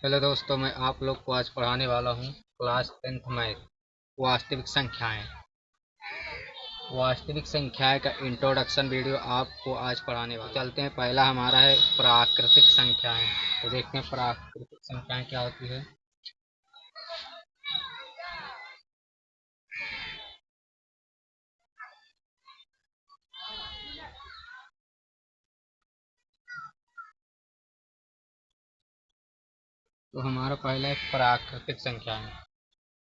Hello दोस्तों, मैं आप लोग को आज पढ़ाने वाला हूँ क्लास 10th मैथ वास्तविक संख्याएं। वास्तविक संख्याएं का इंट्रोडक्शन वीडियो आपको आज पढ़ाने वाला। चलते हैं, पहला हमारा है प्राकृतिक संख्याएं। तो देखते हैं प्राकृतिक संख्याएं क्या होती है। तो हमारा पहला है प्राकृतिक संख्याएं।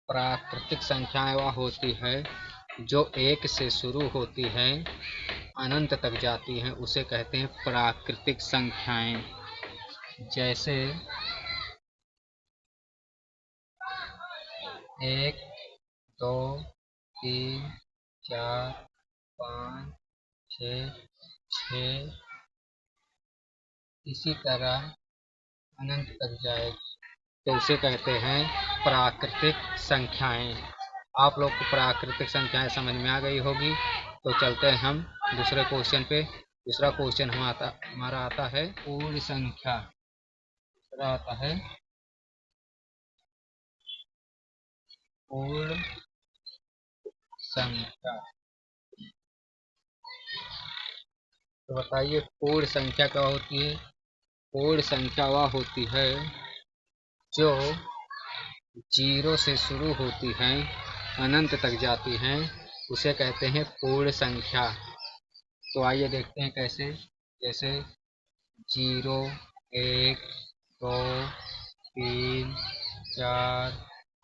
प्राकृतिक संख्याएं वह होती है जो एक से शुरू होती है, अनंत तक जाती हैं, उसे कहते हैं प्राकृतिक संख्याएं। जैसे 1, 2, 3, 4, 5, 6, 6, इसी तरह अनंत तक जाएगी तो उसे कहते हैं प्राकृतिक संख्याएं। आप लोग को प्राकृतिक संख्याएं समझ में आ गई होगी। तो चलते हैं हम दूसरे क्वेश्चन पे। दूसरा क्वेश्चन हमारा आता है पूर्ण संख्या। दूसरा आता है पूर्ण संख्या। तो बताइए पूर्ण संख्या क्या होती है। पूर्ण संख्या वह होती है जो 0 से शुरू होती हैं, अनंत तक जाती हैं, उसे कहते हैं पूर्ण संख्या। तो आइए देखते हैं कैसे। जैसे 0, 1, 2, 3, 4,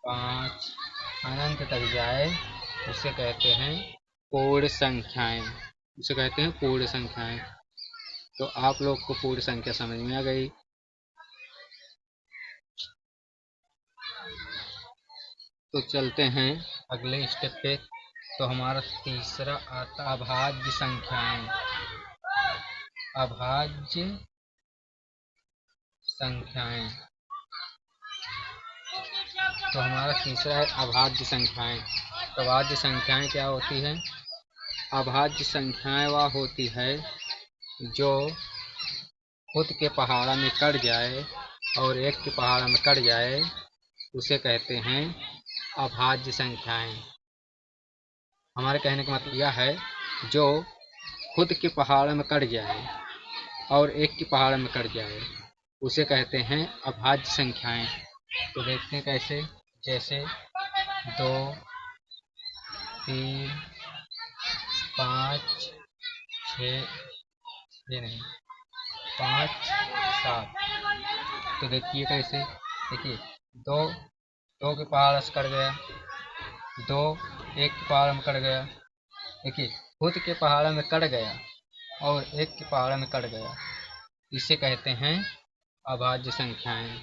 5 अनंत तक जाए उसे कहते हैं पूर्ण संख्याएं। उसे कहते हैं पूर्ण संख्याएं। तो आप लोग को पूर्ण संख्या समझ में आ गई। तो चलते हैं अगले स्टेप पे। तो हमारा तीसरा आता अभाज्य संख्याएं। अभाज्य संख्याएं। तो हमारा तीसरा है अभाज्य संख्याएं। तो अभाज्य संख्याएं क्या होती है। अभाज्य संख्याएं वह होती है जो खुद के पहाड़ा में कट जाए और एक के पहाड़ा में कट जाए, उसे कहते हैं अभाज्य संख्याएं। हमारे कहने का मतलब यह है जो खुद के पहाड़ में कट जाए और एक के पहाड़ में कट जाए, उसे कहते हैं अभाज्य संख्याएं। तो देखते हैं कैसे। जैसे 2, 3, 5, 6, ये नहीं 5, 7। तो देखिए कैसे। देखिए 2 2 के पहाड़ से कट गया, 2 1 के पहाड़ में कट गया। देखिए खुद के पहाड़ में कट गया और एक के पहाड़ में कट गया, इसे कहते हैं अभाज्य संख्याएं।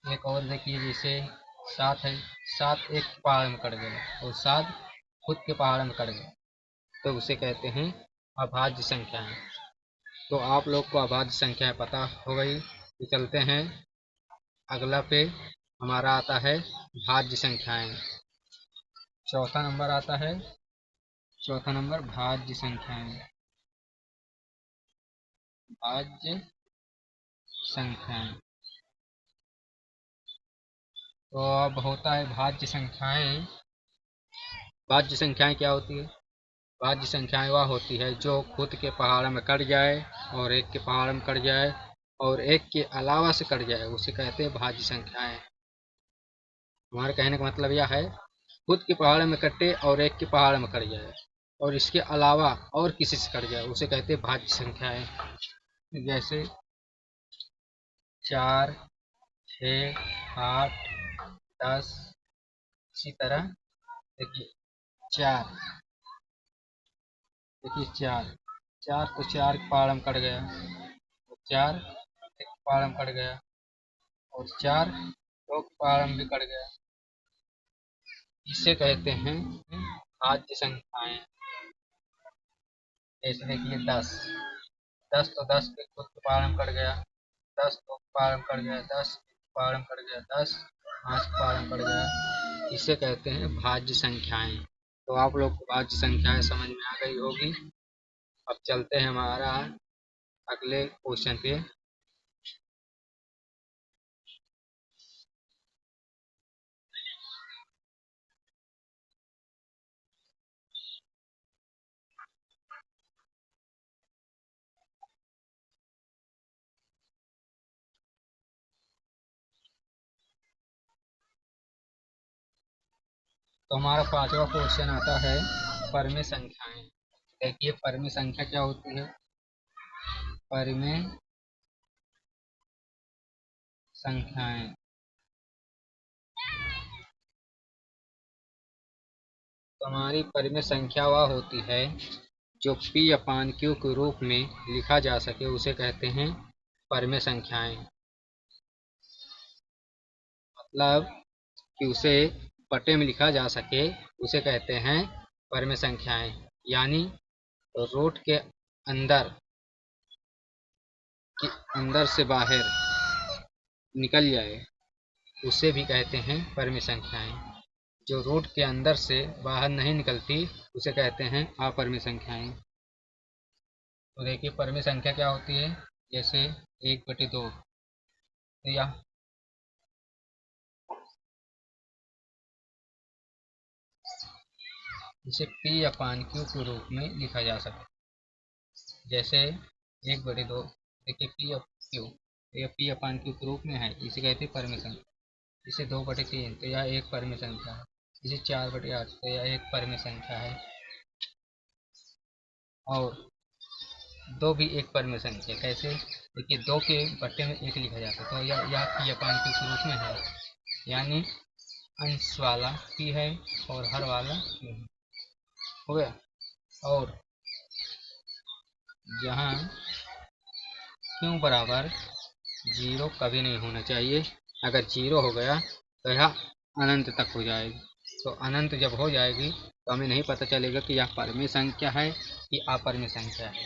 एक और देखिए जैसे 7 है, 7 एक पहाड़ में कट गया और 7 खुद के पहाड़ में कट गया, तो उसे कहते हैं अभाज्य संख्याएं। तो आप लोग को अभाज्य संख्याएं पता हो गई। तो चलते हैं अगला पे। हमारा आता है भाज्य संख्याएं। चौथा नंबर आता है। चौथा नंबर भाज्य संख्याएं। भाज्य संख्याएं। तो अब होता है भाज्य संख्याएं। भाज्य संख्याएं क्या होती है। भाज्य संख्याएं वह होती है जो खुद के पहाड़ में कट जाए और एक के पहाड़ में कट जाए और एक के अलावा से कट जाए, उसे कहते हैं भाज्य संख्याएं। हमारे कहने का मतलब यह है खुद के पहाड़ में कटे और एक के पहाड़ में कट जाए और इसके अलावा और किसी से कट जाए, उसे कहते हैं भाज्य संख्याएं। जैसे 4, 6, 8, 10। इसी तरह देखिए 4। देखिए 4 4 तो 4 के पहाड़ में कट गया, 4 एक पहाड़ में कट गया और 4 दो के पहाड़ में भी कट गया, इसे कहते हैं भाज्य संख्याएं। जैसे देखिए 10। 10 तो 10 के खुद के पहाड़ में कट गया, 10 दो के पहाड़ में कट गया, 10 के पहाड़ में कट गया, 10 5 के पहाड़ में कट गया, इसे कहते हैं भाज्य संख्याएं। तो आप लोग को भाज्य संख्याएं समझ में आ गई होगी। अब चलते हैं हमारा अगले क्वेश्चन पे। तो हमारा पांचवा क्वेश्चन आता है परिमेय संख्याएं। देखिए परिमेय संख्या क्या होती है। परिमेय संख्याएं तो हमारी परिमेय संख्या वह होती है जो P/Q के रूप में लिखा जा सके उसे कहते हैं परिमेय संख्याएं। मतलब कि उसे बटे में लिखा जा सके उसे कहते हैं परिमेय संख्याएं। यानी रूट के अंदर से बाहर निकल जाए उसे भी कहते हैं परिमेय संख्याएं। जो रूट के अंदर से बाहर नहीं निकलती उसे कहते हैं अपरिमेय संख्याएं। तो देखिए परिमेय संख्या क्या होती है। जैसे 1/2 तो यह इसे P/Q के रूप में लिखा जा सकता है। जैसे 1/2 देखिए P/Q यह P/Q के रूप में है, इसे कहते हैं परिमेय संख्या। इसे 2/3 तो यह एक परिमेय संख्या है। इसे 4/8 तो यह एक परिमेय संख्या है। और 2 भी एक परिमेय संख्या। कैसे। देखिए 2 के बट्टे में 1 लिखा जाता है तो यह P/Q के रूप में है। यानी अंश वाला P है और हर वाला Q है। हो गया। और जहाँ Q बराबर 0 कभी नहीं होना चाहिए। अगर 0 हो गया तो यह अनंत तक हो जाएगी। तो अनंत जब हो जाएगी तो हमें नहीं पता चलेगा कि यह परिमेय संख्या है कि अपरिमेय संख्या है।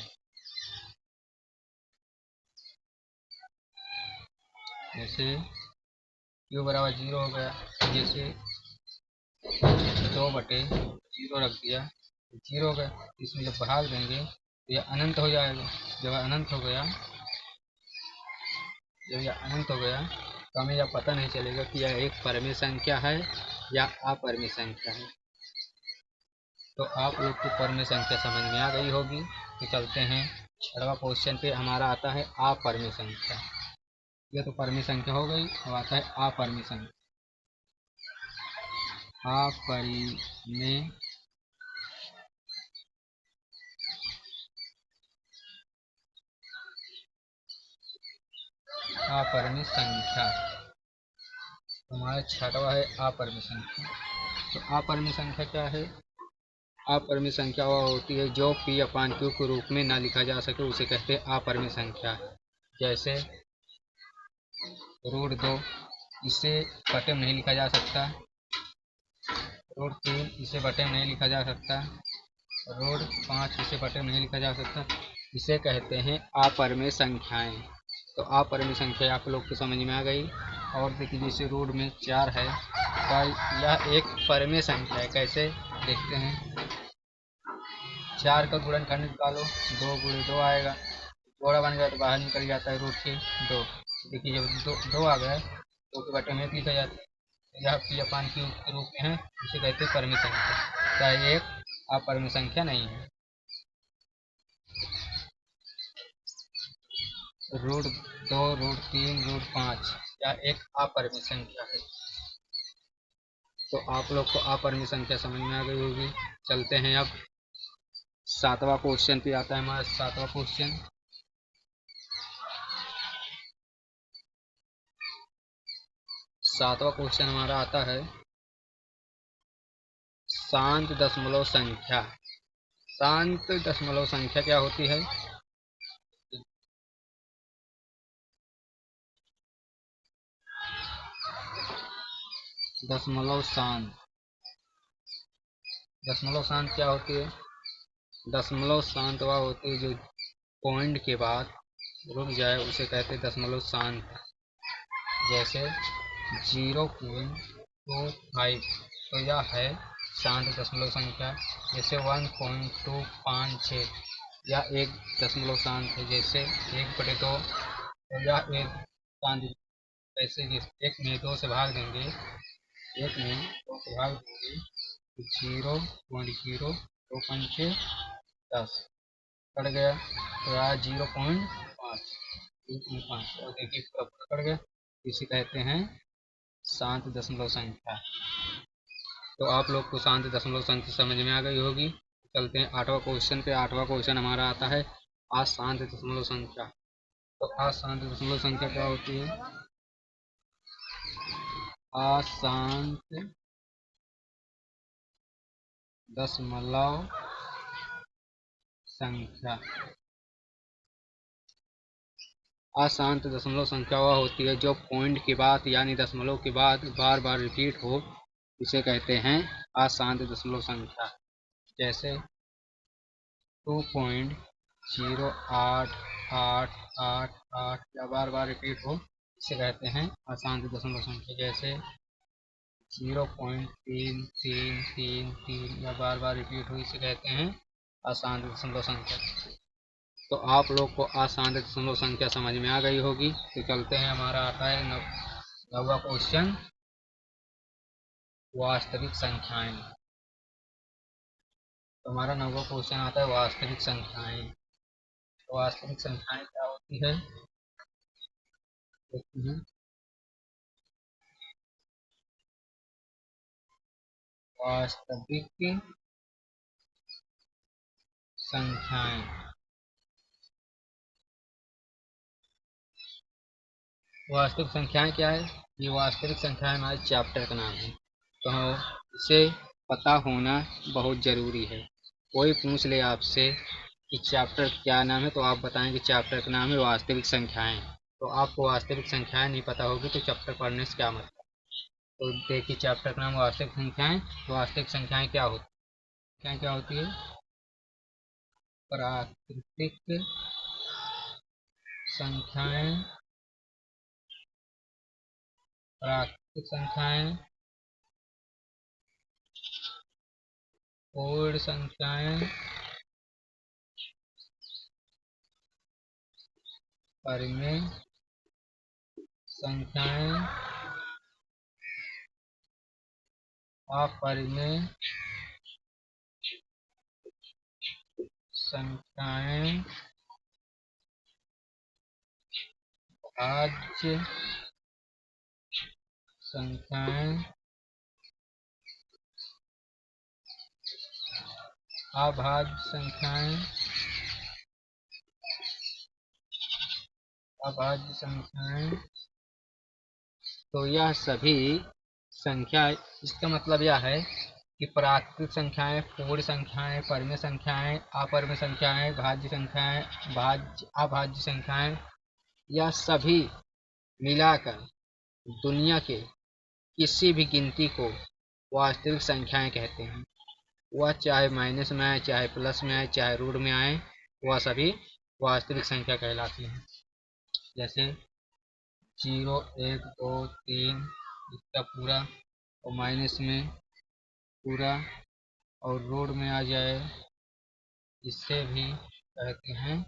जैसे Q बराबर 0 हो गया। जैसे 2/0 रख दिया 0 हो गया। इसमें जब भाग देंगे तो यह अनंत हो जाएगा। जब अनंत हो गया तो हमें यह पता नहीं चलेगा कि यह एक परिमेय संख्या है या अपरिमेय संख्या है। तो आप लोग को परिमेय संख्या समझ में आ गई होगी। तो चलते हैं 6वां क्वेश्चन पे। हमारा आता है अपरिमेय संख्या। यह तो परिमेय संख्या हो गई। अब आता है अपरिमेय संख्या। अपरिमेय संख्या हमारा 6वां है अपरिमेय संख्या। तो अपरिमेय संख्या क्या है। अपरिमेय संख्या वह होती है जो P/Q के रूप में ना लिखा जा सके उसे कहते हैं अपरिमेय संख्या। जैसे √2 इसे बटे में नहीं लिखा जा सकता। √3 इसे बटे में नहीं लिखा जा सकता। √5 इसे बटे में नहीं लिखा जा सकता। इसे कहते हैं अपरिमेय संख्याएं। तो अपरिमेय संख्या आप लोग को समझ में आ गई। और देखिए जैसे रूट में 4 है तो यह एक परिमेय संख्या है। कैसे देखते हैं। 4 का गुणनखंड निकालो 2 × 2 आएगा। जोड़ा बन गया तो बाहर निकल जाता है रूट के 2। देखिए जब 2 आ गया 2 के बटे में 1 लिखा जाता है। यह P/Q के रूप में है। इसे कहते हैं परिमेय संख्या। क्या ये एक अपरिमेय संख्या नहीं है। √2 √3 √5 यह एक अपरिमेय संख्या है। तो आप लोग को अपरिमेय संख्या समझ में आ गई होगी। चलते हैं अब 7वां क्वेश्चन पे आता है हमारा 7वां क्वेश्चन। 7वां क्वेश्चन हमारा आता है शांत दशमलव संख्या। शांत दशमलव संख्या क्या होती है। दशमलव शांत क्या होती है। दशमलव शांत वह होती है जो पॉइंट के बाद रुक जाए उसे कहते हैं दशमलव शांत। जैसे 0.25 तो यह है शांत दशमलव संख्या। जैसे 1.256 यह एक दशमलव शांत है। जैसे 1/2 तो यह एक शांत। ऐसे एक में 2 से भाग देंगे 0.025 कट गया तो यह 0.5 और देखिए कट गया। इसे कहते हैं शांत दशमलव संख्या। तो आप लोग को शांत दशमलव संख्या समझ में आ गई होगी। चलते हैं 8वां क्वेश्चन पे। 8वां क्वेश्चन हमारा आता है अशांत दशमलव संख्या। तो अशांत दशमलव संख्या क्या होती है? अशांत दशमलव संख्या। अशांत दशमलव संख्या वह होती है जो पॉइंट के बाद यानी दशमलव के बाद बार बार रिपीट हो, इसे कहते हैं अशांत दशमलव संख्या। जैसे 2.0888 या बार बार रिपीट हो, इसे कहते हैं अशांत दशमलव संख्या। जैसे 0.3333 या बार बार रिपीट हो, इसे कहते हैं अशांत दशमलव संख्या। तो आप लोग को अशांत दशमलव संख्या समझ में आ गई होगी। तो चलते हैं, हमारा आता है 9वां क्वेश्चन, वास्तविक संख्याएं। तो हमारा 9वां क्वेश्चन आता है वास्तविक संख्याएं। तो वास्तविक संख्याएं क्या होती है? देखते हैं, वास्तविक संख्याएं। वास्तविक संख्याएं क्या है? ये वास्तविक संख्याएं हमारे चैप्टर का नाम है। तो इसे पता होना बहुत ज़रूरी है। कोई पूछ ले आपसे कि चैप्टर क्या नाम है, तो आप बताएं कि चैप्टर का नाम है वास्तविक संख्याएं। तो आपको वास्तविक संख्याएं नहीं पता होगी तो चैप्टर पढ़ने से क्या मतलब। तो देखिए, चैप्टर का नाम वास्तविक संख्याएं। तो वास्तविक संख्याएं क्या होती है? क्या होती है? प्राकृतिक संख्याएं, प्राकृतिक संख्याएं, पूर्ण संख्याएं, परिमेय संख्याएं, अपरिमेय संख्याएं, भाज्य संख्याएं, अभाज्य संख्याएं, अभाज्य संख्याएं। तो यह सभी संख्या, इसका मतलब यह है कि प्राकृतिक संख्याएं, पूर्ण संख्याएं, परिमेय संख्याएं, अपरिमेय संख्याएं, भाज्य संख्याएं, अभाज्य संख्याएं, यह सभी मिलाकर दुनिया के किसी भी गिनती को वास्तविक संख्याएं कहते हैं। वह चाहे माइनस में आए, चाहे प्लस में आए, चाहे रूट में आए, वह सभी वास्तविक संख्या कहलाती हैं। जैसे 0, 1, 2, 3 इसका पूरा, और माइनस में पूरा, और रूट में आ जाए, इससे भी कहते हैं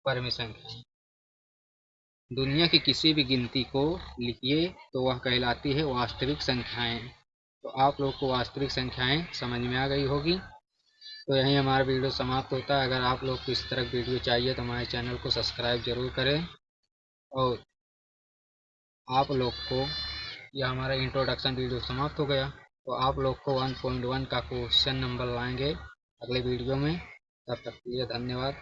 परिमेय संख्या। दुनिया की किसी भी गिनती को लिखिए तो वह कहलाती है वास्तविक संख्याएं। तो आप लोग को वास्तविक संख्याएं समझ में आ गई होगी। तो यहीं हमारा वीडियो समाप्त होता है। अगर आप लोग को इस तरह वीडियो चाहिए तो हमारे चैनल को सब्सक्राइब जरूर करें। और आप लोग को यह हमारा इंट्रोडक्शन वीडियो समाप्त हो गया। तो आप लोग को 1.1 का क्वेश्चन नंबर लाएंगे अगले वीडियो में। तब तक के लिए धन्यवाद।